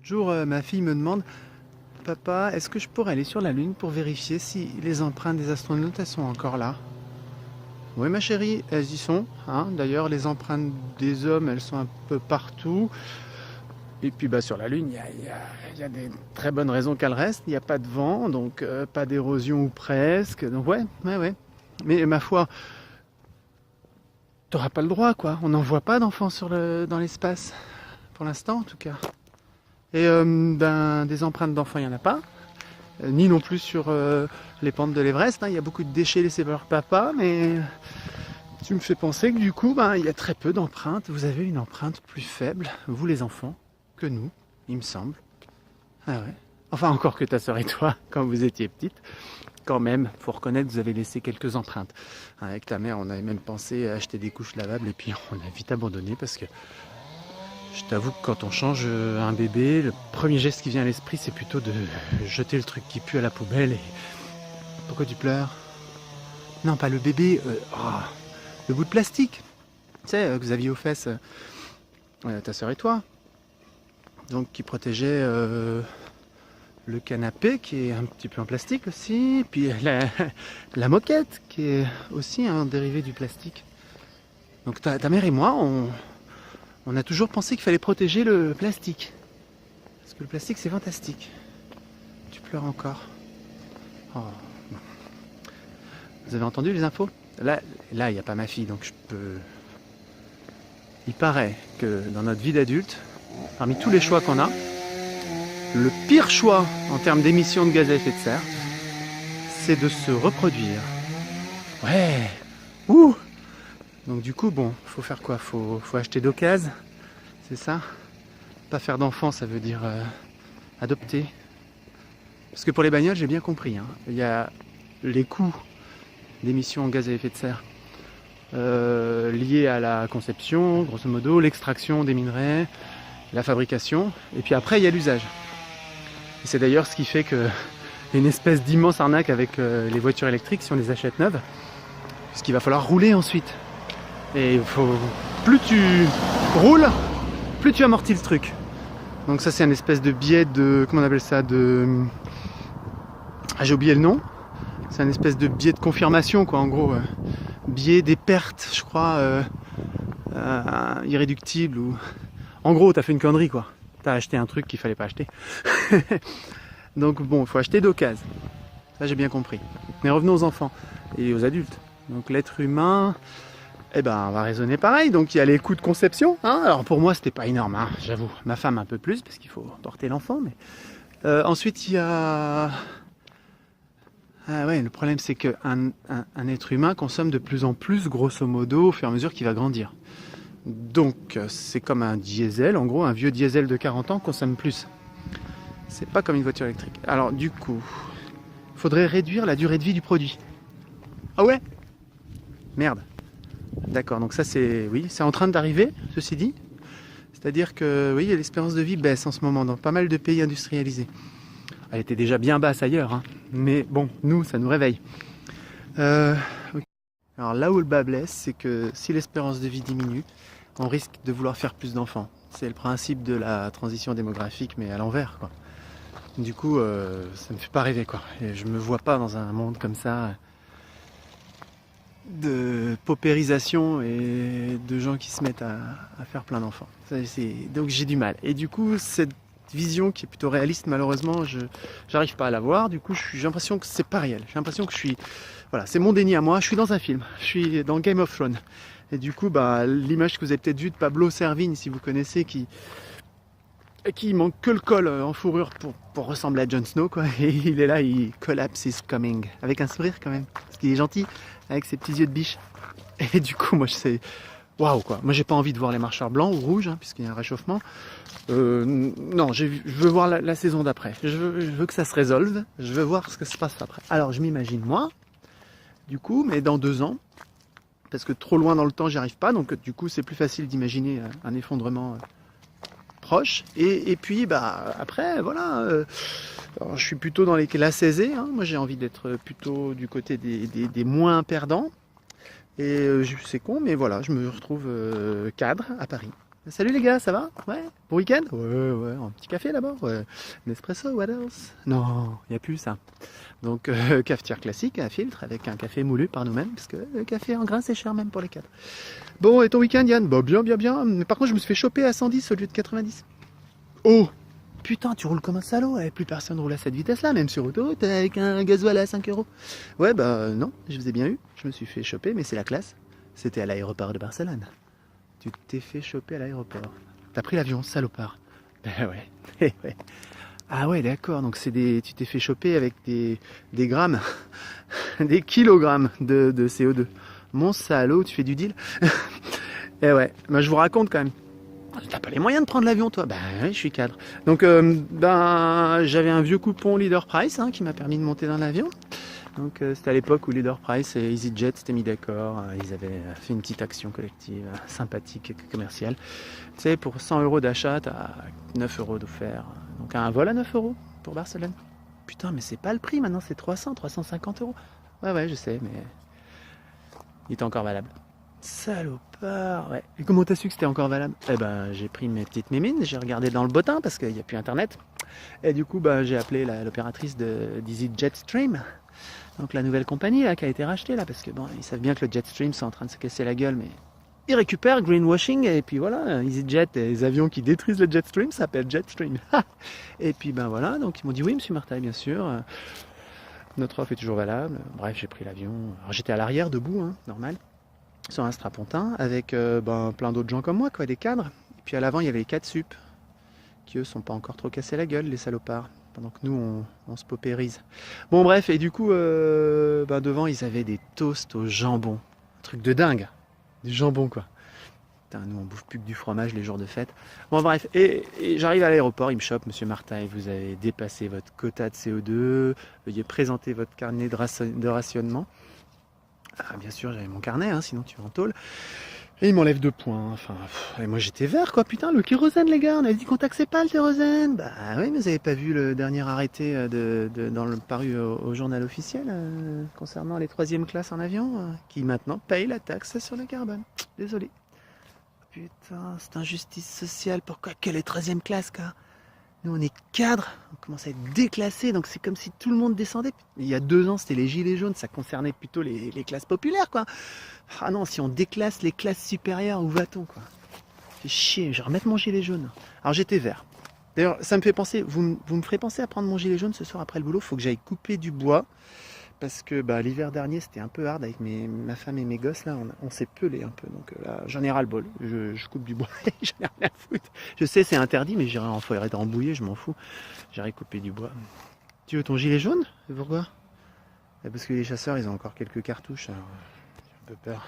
Jour, ma fille me demande, papa, est-ce que je pourrais aller sur la Lune pour vérifier si les empreintes des astronautes elles sont encore là? Oui, ma chérie, elles y sont, hein. D'ailleurs, les empreintes des hommes, elles sont un peu partout. Et puis bah, sur la Lune, il y a des très bonnes raisons qu'elle reste. Il n'y a pas de vent, donc pas d'érosion ou presque. Donc ouais. Mais ma foi, t'auras pas le droit, quoi. On n'en voit pas d'enfants dans l'espace, pour l'instant en tout cas. Et des empreintes d'enfants, il n'y en a pas. Ni non plus sur les pentes de l'Everest. Hein. Il y a beaucoup de déchets laissés par leur papa, mais tu me fais penser que du coup, il y a très peu d'empreintes. Vous avez une empreinte plus faible, vous les enfants, que nous, il me semble. Ah ouais. Enfin, encore que ta sœur et toi, quand vous étiez petites. Quand même, faut reconnaître, vous avez laissé quelques empreintes. Avec ta mère, on avait même pensé à acheter des couches lavables et puis on a vite abandonné parce que je t'avoue que quand on change un bébé, le premier geste qui vient à l'esprit, c'est plutôt de jeter le truc qui pue à la poubelle. Et pourquoi tu pleures? Non, pas le bébé, le bout de plastique. Tu sais, que vous aviez aux fesses, ta sœur et toi. Donc, qui protégeait le canapé, qui est un petit peu en plastique aussi. Puis la moquette, qui est aussi un dérivé du plastique. Donc, ta mère et moi, on a toujours pensé qu'il fallait protéger le plastique. Parce que le plastique, c'est fantastique. Tu pleures encore. Oh. Vous avez entendu les infos? Là, il n'y a pas ma fille, donc je peux... Il paraît que dans notre vie d'adulte, parmi tous les choix qu'on a, le pire choix en termes d'émissions de gaz à effet de serre, c'est de se reproduire. Ouais. Ouh. Donc du coup, bon, faut faire quoi? Faut acheter d'occasion, c'est ça? Pas faire d'enfants, ça veut dire adopter. Parce que pour les bagnoles, j'ai bien compris, hein, il y a les coûts d'émissions en gaz à effet de serre liés à la conception, grosso modo, l'extraction des minerais, la fabrication, et puis après, il y a l'usage. Et c'est d'ailleurs ce qui fait que une espèce d'immense arnaque avec les voitures électriques si on les achète neuves, puisqu'il va falloir rouler ensuite. Et plus tu roules, plus tu amortis le truc. Donc ça c'est un espèce de biais de... Comment on appelle ça? J'ai oublié le nom. C'est un espèce de biais de confirmation, quoi, en gros. Biais des pertes, je crois, irréductible. Ou... En gros, t'as fait une connerie, quoi. T'as acheté un truc qu'il fallait pas acheter. Donc bon, il faut acheter d'occasion. Ça j'ai bien compris. Mais revenons aux enfants et aux adultes. Donc l'être humain... on va raisonner pareil. Donc il y a les coûts de conception. Hein. Alors pour moi, c'était pas énorme, hein, j'avoue. Ma femme un peu plus, parce qu'il faut porter l'enfant. Mais ensuite, il y a... Ah ouais, le problème, c'est qu'un être humain consomme de plus en plus, grosso modo, au fur et à mesure qu'il va grandir. Donc c'est comme un diesel. En gros, un vieux diesel de 40 ans consomme plus. C'est pas comme une voiture électrique. Alors du coup, il faudrait réduire la durée de vie du produit. Ah ouais? Merde. D'accord, donc ça c'est en train d'arriver, ceci dit. C'est-à-dire que oui, l'espérance de vie baisse en ce moment dans pas mal de pays industrialisés. Elle était déjà bien basse ailleurs, hein. Mais bon, nous, ça nous réveille. Okay. Alors là où le bas blesse, c'est que si l'espérance de vie diminue, on risque de vouloir faire plus d'enfants. C'est le principe de la transition démographique, mais à l'envers, quoi. Du coup, ça me fait pas rêver, quoi. Et je me vois pas dans un monde comme ça de paupérisation et de gens qui se mettent à faire plein d'enfants. Donc j'ai du mal. Et du coup, cette vision qui est plutôt réaliste, malheureusement, j'arrive pas à la voir. Du coup, j'ai l'impression que c'est pas réel. J'ai l'impression que je suis... Voilà, c'est mon déni à moi. Je suis dans un film. Je suis dans Game of Thrones. Et du coup, l'image que vous avez peut-être vue de Pablo Servigne, si vous connaissez, qui manque que le col en fourrure pour ressembler à Jon Snow, quoi. Et il est là, il collapse is coming. Avec un sourire quand même. Parce qu'il est gentil, avec ses petits yeux de biche. Et du coup, moi, je sais... Waouh, quoi. Moi, j'ai pas envie de voir les marcheurs blancs ou rouges, hein, puisqu'il y a un réchauffement. Non, je veux voir la saison d'après. Je veux que ça se résolve. Je veux voir ce que se passe après. Alors, je m'imagine, moi, du coup, mais dans 2 ans, parce que trop loin dans le temps, j'y arrive pas. Donc, du coup, c'est plus facile d'imaginer un effondrement proche. Et puis, après, voilà. Alors, je suis plutôt dans les classes aisées. Hein. Moi, j'ai envie d'être plutôt du côté des moins perdants. Et c'est con, mais voilà, je me retrouve cadre à Paris. Salut les gars, ça va? Ouais. Bon week-end? Ouais, ouais. Un petit café là-bas? Ouais. Nespresso, what else? Non, il n'y a plus ça. Donc, cafetière classique à filtre avec un café moulu par nous-mêmes, parce que le café en grain c'est cher même pour les cadres. Bon, et ton week-end, Yann? Bah, bien, bien, bien. Mais par contre, je me suis fait choper à 110 au lieu de 90. Oh! Putain, tu roules comme un salaud, plus personne roule à cette vitesse-là, même sur autoroute, avec un gasoil à 5 euros. Ouais, bah non, je vous ai bien eu. Je me suis fait choper, mais c'est la classe. C'était à l'aéroport de Barcelone. Tu t'es fait choper à l'aéroport. T'as pris l'avion, salopard. Ben ouais. Ouais. Ah ouais, d'accord. Donc tu t'es fait choper avec des grammes, des kilogrammes de CO2. Mon salaud, tu fais du deal. Eh ouais. Moi, je vous raconte quand même. T'as pas les moyens de prendre l'avion, toi? Ben oui, je suis cadre. Donc, j'avais un vieux coupon Leader Price qui m'a permis de monter dans l'avion. Donc c'était à l'époque où Leader Price et EasyJet s'étaient mis d'accord, ils avaient fait une petite action collective sympathique et commerciale. Tu sais, pour 100 euros d'achat, t'as 9 euros d'offert. Donc un vol à 9 euros pour Barcelone. Putain, mais c'est pas le prix maintenant, c'est 350 euros. Ouais, ouais, je sais, mais il était encore valable. Salopard, ouais. Et comment t'as su que c'était encore valable? Eh ben, j'ai pris mes petites mémines, j'ai regardé dans le bottin parce qu'il n'y a plus internet. Et du coup, j'ai appelé l'opératrice d'EasyJet Stream. Donc la nouvelle compagnie là, qui a été rachetée là, parce que bon, ils savent bien que le Jetstream c'est en train de se casser la gueule, mais ils récupèrent greenwashing et puis voilà, EasyJet et les avions qui détruisent le Jetstream s'appellent Jetstream. Et puis voilà, donc ils m'ont dit oui monsieur Martaille bien sûr, notre offre est toujours valable. Bref, j'ai pris l'avion. Alors j'étais à l'arrière debout, normal, sur un strapontin avec plein d'autres gens comme moi, quoi, des cadres. Et puis à l'avant il y avait les 4 sup qui eux sont pas encore trop cassés la gueule, les salopards. Pendant que nous, on se paupérise. Bon, bref, et du coup, devant, ils avaient des toasts au jambon. Un truc de dingue. Du jambon, quoi. Putain, nous, on bouffe plus que du fromage les jours de fête. Bon, bref, et j'arrive à l'aéroport, il me chope, monsieur Martaille, vous avez dépassé votre quota de CO2, veuillez présenter votre carnet de rationnement. Ah, bien sûr, j'avais mon carnet, sinon tu en tôle. Et il m'enlève 2 points, et moi j'étais vert quoi, putain, le kérosène les gars, on avait dit qu'on taxait pas le kérosène. Bah oui, mais vous avez pas vu le dernier arrêté paru au journal officiel concernant les 3e classes en avion, qui maintenant payent la taxe sur le carbone. Désolé. Putain, c'est injustice sociale, pourquoi que les 3e classes quoi? Nous on est cadres, on commence à être déclassés, donc c'est comme si tout le monde descendait. Il y a 2 ans c'était les gilets jaunes, ça concernait plutôt les classes populaires quoi. Ah non, si on déclasse les classes supérieures, où va-t-on quoi? Fait chier, je vais remettre mon gilet jaune. Alors j'étais vert. D'ailleurs, ça me fait penser, vous me ferez penser à prendre mon gilet jaune ce soir après le boulot, faut que j'aille couper du bois. Parce que l'hiver dernier c'était un peu hard avec ma femme et mes gosses là, on s'est pelé un peu, donc là j'en ai ras le bol, je coupe du bois, j'en ai rien à foutre. Je sais c'est interdit mais j'irai en forêt de Rambouillet, je m'en fous, j'irai couper du bois. Tu veux ton gilet jaune? Pourquoi? Parce que les chasseurs ils ont encore quelques cartouches, alors j'ai un peu peur.